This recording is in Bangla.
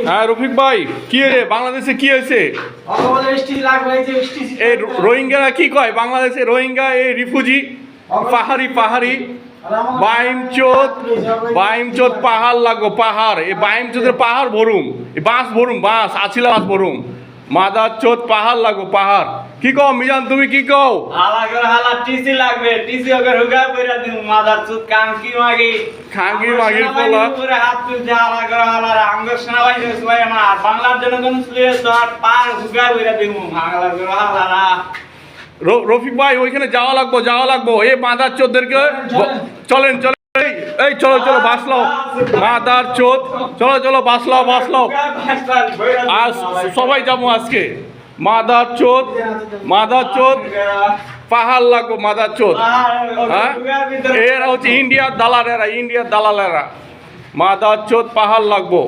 হ্যাঁ রফিক ভাই, কি হয়েছে বাংলাদেশে, কি হয়েছে? এই রোহিঙ্গারা কি কয় বাংলাদেশে? রোহিঙ্গা এই রিফিউজি পাহাড়ি পাহাড়ি বাইমচোদ পাহাড় লাগবো, পাহাড় এই বাইমচোদের পাহাড় ভরুম, এই বাঁশ ভরুম, বাঁশ আছিলা বাঁশ ভরুম, মাদার চোদ পাহাড় লাগবো, পাহাড়। কি কও মিজান, তুমি কি কও? হালা টিসি লাগবে, টিসি ওকে হুগা কইরা দিমু মাদার চোদ কাঙ্কি মাগির পোলা পুরো হাত তুলছে হালা আঙ্গ সেনাবাহিনী সবাই না বাংলার জনগণ শুয়ে তো আর পার হুগা কইরা দিমু হালা। রফিক ভাই ওইখানে যাওয়া লাগবো এই মাদার চোদদেরকে চলেন এই চলো বাসলাও মাদার চোদ, চলো বাসলাও আজ সবাই যাবো আজকে। মাদার চোদ পাহাড় লাগবো, মাদার চোদ। হ্যাঁ, এরা হচ্ছে ইন্ডিয়ার দালালেরা, মাদার চোদ পাহাড় লাগবো।